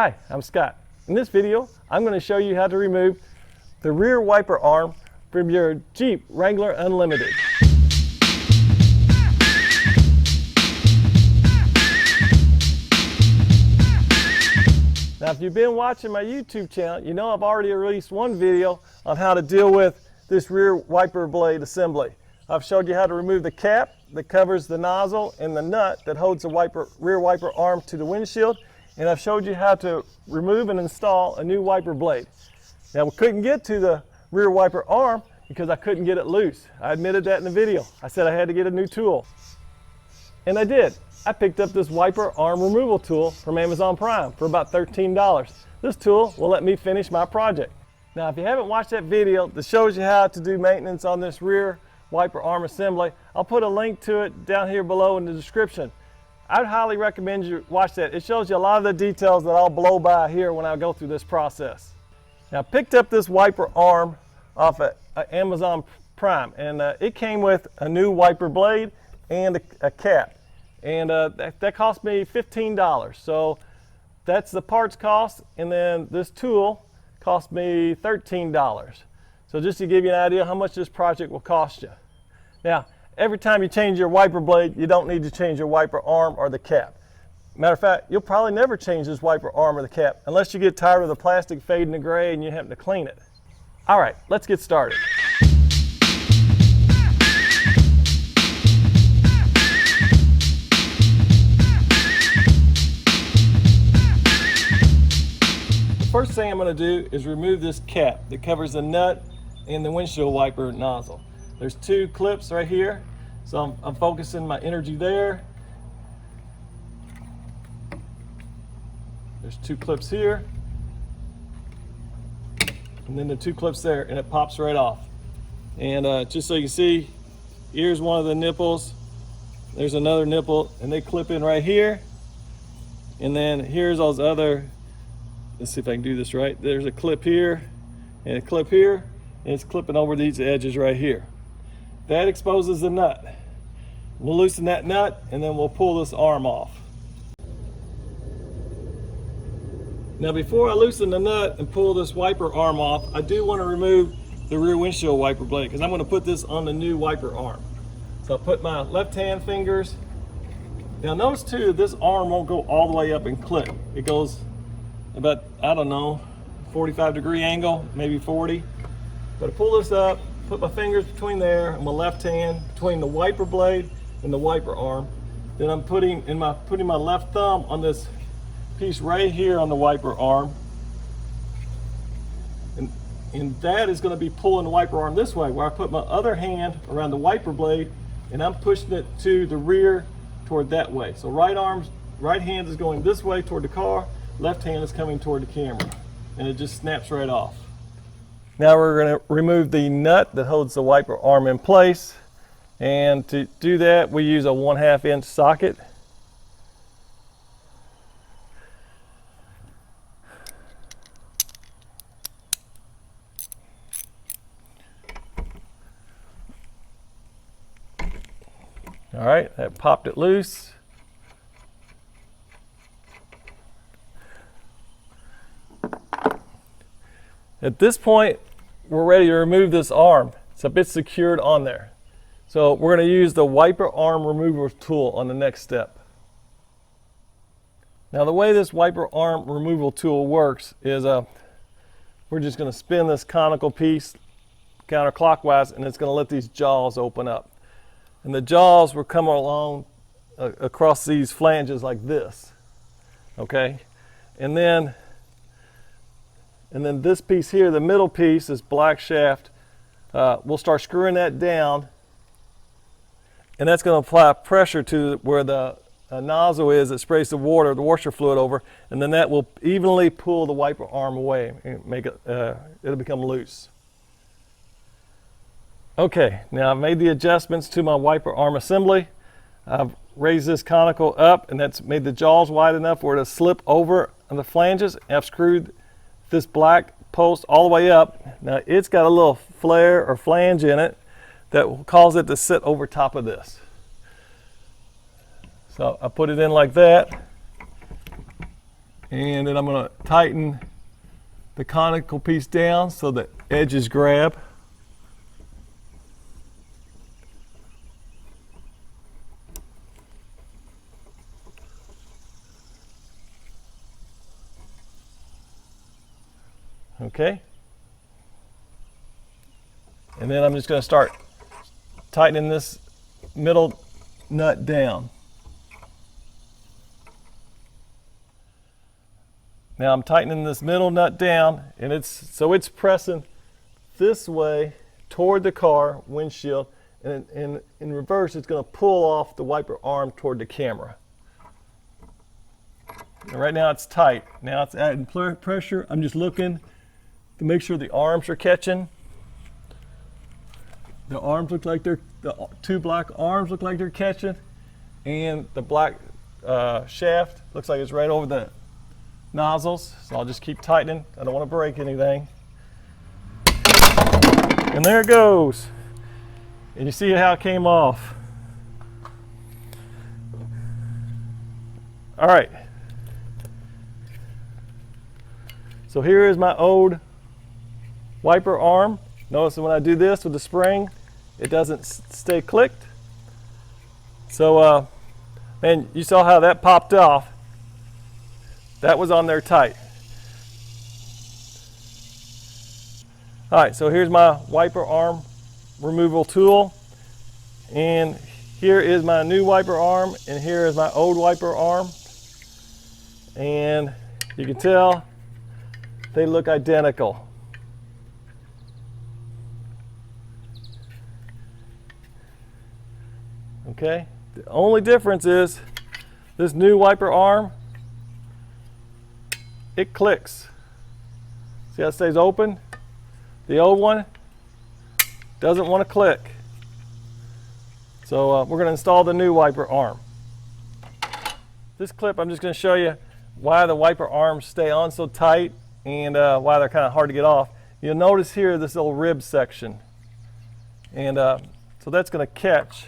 Hi, I'm Scott. In this video, I'm going to show you how to remove the rear wiper arm from your Jeep Wrangler Unlimited. Now, if you've been watching my YouTube channel, you know I've already released one video on how to deal with this rear wiper blade assembly. I've showed you how to remove the cap that covers the nozzle and the nut that holds the rear wiper arm to the windshield. And I've showed you how to remove and install a new wiper blade. Now, we couldn't get to the rear wiper arm because I couldn't get it loose. I admitted that in the video. I said I had to get a new tool. And I did. I picked up this wiper arm removal tool from Amazon Prime for about $13. This tool will let me finish my project. Now, if you haven't watched that video that shows you how to do maintenance on this rear wiper arm assembly, I'll put a link to it down here below in the description. I'd highly recommend you watch that. It shows you a lot of the details that I'll blow by here when I go through this process. Now, I picked up this wiper arm off of Amazon Prime, and it came with a new wiper blade and a cap. And that cost me $15. So that's the parts cost, and then this tool cost me $13. So just to give you an idea how much this project will cost you. Now, every time you change your wiper blade, you don't need to change your wiper arm or the cap. Matter of fact, you'll probably never change this wiper arm or the cap unless you get tired of the plastic fading to gray and you happen to clean it. All right, let's get started. The first thing I'm going to do is remove this cap that covers the nut and the windshield wiper nozzle. There's two clips right here, so I'm focusing my energy there. There's two clips here, and then the two clips there, and it pops right off. And just so you can see, here's one of the nipples, there's another nipple, and they clip in right here. And then here's those other, let's see if I can do this right. There's a clip here, and a clip here, and it's clipping over these edges right here. That exposes the nut. We'll loosen that nut and then we'll pull this arm off. Now, before I loosen the nut and pull this wiper arm off, I do want to remove the rear windshield wiper blade because I'm going to put this on the new wiper arm. So I'll put my left hand fingers. Now notice too, this arm won't go all the way up and clip. It goes about, I don't know, 45-degree angle, maybe 40. But I pull this up, put my fingers between there and my left hand between the wiper blade and the wiper arm. Then I'm putting my left thumb on this piece right here on the wiper arm. And that is going to be pulling the wiper arm this way, where I put my other hand around the wiper blade and I'm pushing it to the rear toward that way. So right hand is going this way toward the car, left hand is coming toward the camera, and it just snaps right off. Now we're going to remove the nut that holds the wiper arm in place, and to do that we use a 1/2 inch socket. All right, that popped it loose. At this point, we're ready to remove this arm. It's a bit secured on there. So we're going to use the wiper arm removal tool on the next step. Now, the way this wiper arm removal tool works is we're just going to spin this conical piece counterclockwise, and it's going to let these jaws open up. And the jaws will come along across these flanges like this. Okay? And then this piece here, the middle piece, this black shaft, we'll start screwing that down, and that's going to apply pressure to where the nozzle is that sprays the washer fluid over, and then that will evenly pull the wiper arm away and make it, it'll become loose. Okay, now I've made the adjustments to my wiper arm assembly. I've raised this conical up, and that's made the jaws wide enough where it'll slip over on the flanges. I've screwed this black post all the way up. Now it's got a little flare or flange in it that will cause it to sit over top of this. So I put it in like that. And then I'm going to tighten the conical piece down so the edges grab. Okay. And then I'm just going to start tightening this middle nut down. Now I'm tightening this middle nut down, and it's pressing this way toward the car windshield, and in reverse it's going to pull off the wiper arm toward the camera. And right now it's tight. Now it's adding pressure. I'm just looking to make sure the arms are catching. The arms look like the two black arms look like they're catching, and the black shaft looks like it's right over the nozzles. So I'll just keep tightening. I don't want to break anything. And there it goes. And you see how it came off. All right. So here is my old wiper arm. Notice that when I do this with the spring, it doesn't stay clicked. So, man, you saw how that popped off. That was on there tight. All right, so here's my wiper arm removal tool. And here is my new wiper arm, and here is my old wiper arm. And you can tell they look identical. Okay, the only difference is this new wiper arm, it clicks. See how it stays open? The old one doesn't want to click. So we're going to install the new wiper arm. This clip, I'm just going to show you why the wiper arms stay on so tight and why they're kind of hard to get off. You'll notice here this little rib section. And so that's going to catch.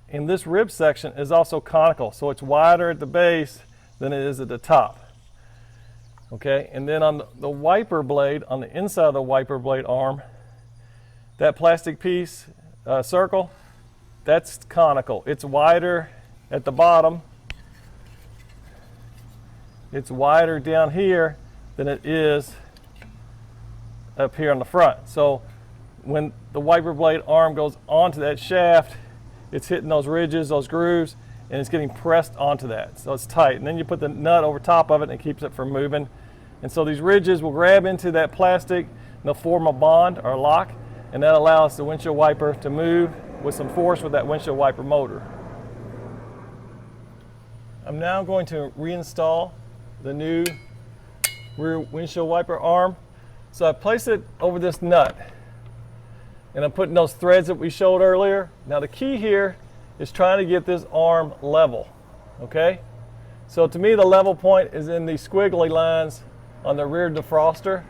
And this rib section is also conical, so it's wider at the base than it is at the top. Okay, and then on the wiper blade, on the inside of the wiper blade arm, that plastic piece, circle, that's conical. It's wider at the bottom. It's wider down here than it is up here on the front. So when the wiper blade arm goes onto that shaft, it's hitting those ridges, those grooves, and it's getting pressed onto that. So it's tight. And then you put the nut over top of it, and it keeps it from moving. And so these ridges will grab into that plastic, and they'll form a bond or a lock, and that allows the windshield wiper to move with some force with that windshield wiper motor. I'm now going to reinstall the new rear windshield wiper arm. So I place it over this nut, and I'm putting those threads that we showed earlier. Now the key here is trying to get this arm level, okay? So to me the level point is in these squiggly lines on the rear defroster.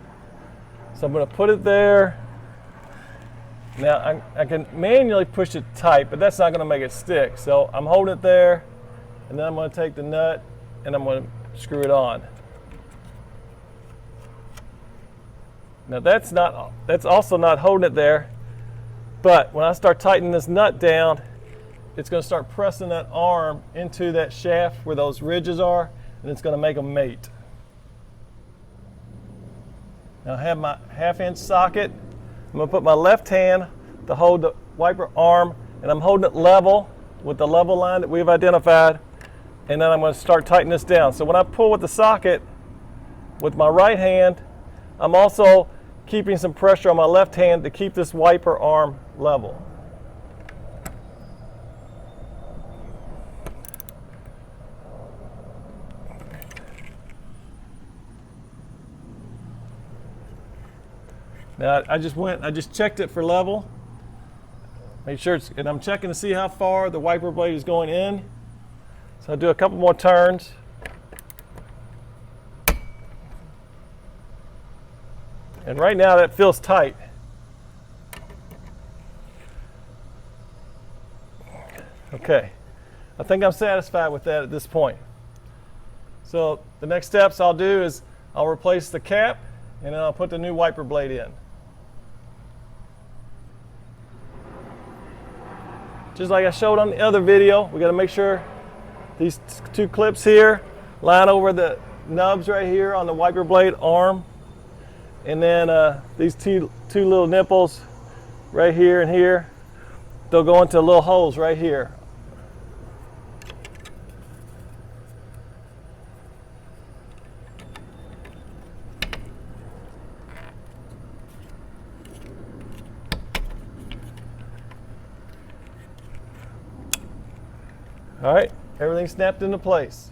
So I'm going to put it there. Now I can manually push it tight, but that's not going to make it stick. So I'm holding it there, and then I'm going to take the nut and I'm going to screw it on. Now that's also not holding it there, but when I start tightening this nut down, it's going to start pressing that arm into that shaft where those ridges are, and it's going to make them mate. Now I have my 1/2-inch socket. I'm going to put my left hand to hold the wiper arm, and I'm holding it level with the level line that we've identified, and then I'm going to start tightening this down. So when I pull with the socket with my right hand, I'm also keeping some pressure on my left hand to keep this wiper arm level. Now I just checked it for level. Make sure and I'm checking to see how far the wiper blade is going in. So I'll do a couple more turns. And right now that feels tight. Okay, I think I'm satisfied with that at this point. So the next steps I'll do is I'll replace the cap and then I'll put the new wiper blade in. Just like I showed on the other video, we got to make sure these two clips here line over the nubs right here on the wiper blade arm, and then these two little nipples right here and here, they'll go into little holes right here. All right, everything snapped into place.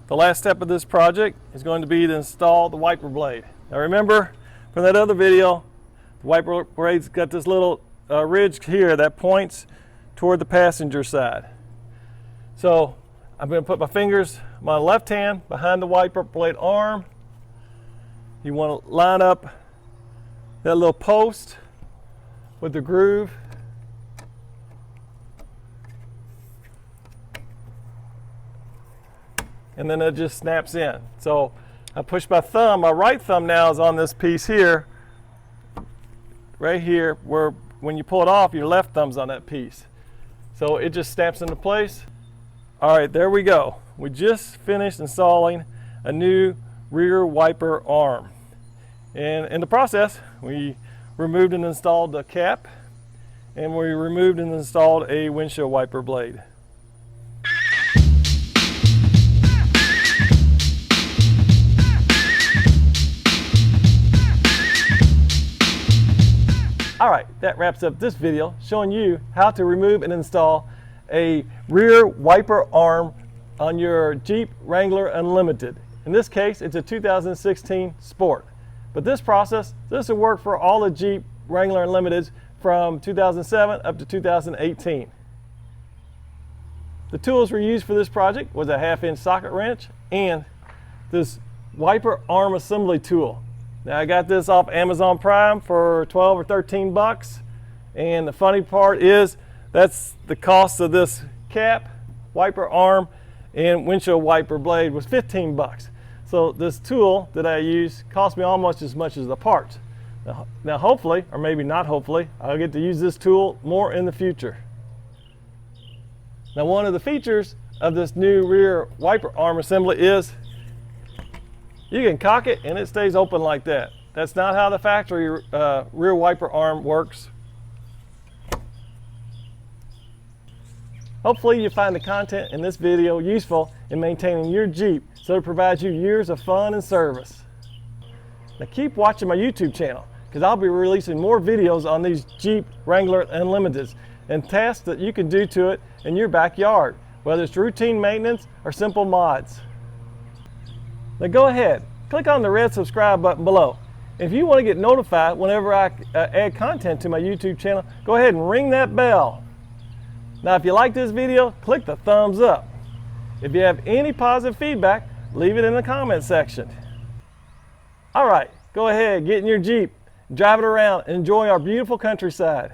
The last step of this project is going to be to install the wiper blade. Now remember from that other video, the wiper blade's got this little ridge here that points toward the passenger side. So I'm going to put my fingers, my left hand behind the wiper blade arm. You want to line up that little post with the groove. And then it just snaps in. So I push my thumb, my right thumb now is on this piece here, right here, where when you pull it off, your left thumb's on that piece. So it just snaps into place. All right, there we go. We just finished installing a new rear wiper arm. And in the process, we removed and installed the cap, and we removed and installed a windshield wiper blade. All right, that wraps up this video showing you how to remove and install a rear wiper arm on your Jeep Wrangler Unlimited. In this case, it's a 2016 Sport. But this process, this will work for all the Jeep Wrangler Unlimiteds from 2007 up to 2018. The tools we used for this project was a 1/2-inch socket wrench and this wiper arm assembly tool. Now I got this off Amazon Prime for 12 or 13 bucks, and the funny part is that's the cost of this cap, wiper arm, and windshield wiper blade was 15 bucks. So this tool that I use cost me almost as much as the parts. Now hopefully, or maybe not hopefully, I'll get to use this tool more in the future. Now one of the features of this new rear wiper arm assembly is you can cock it and it stays open like that. That's not how the factory rear wiper arm works. Hopefully you find the content in this video useful in maintaining your Jeep so it provides you years of fun and service. Now keep watching my YouTube channel because I'll be releasing more videos on these Jeep Wrangler Unlimiteds and tasks that you can do to it in your backyard, whether it's routine maintenance or simple mods. Now go ahead, click on the red subscribe button below. If you want to get notified whenever I add content to my YouTube channel, go ahead and ring that bell. Now if you like this video, click the thumbs up. If you have any positive feedback, leave it in the comment section. All right, go ahead, get in your Jeep, drive it around, and enjoy our beautiful countryside.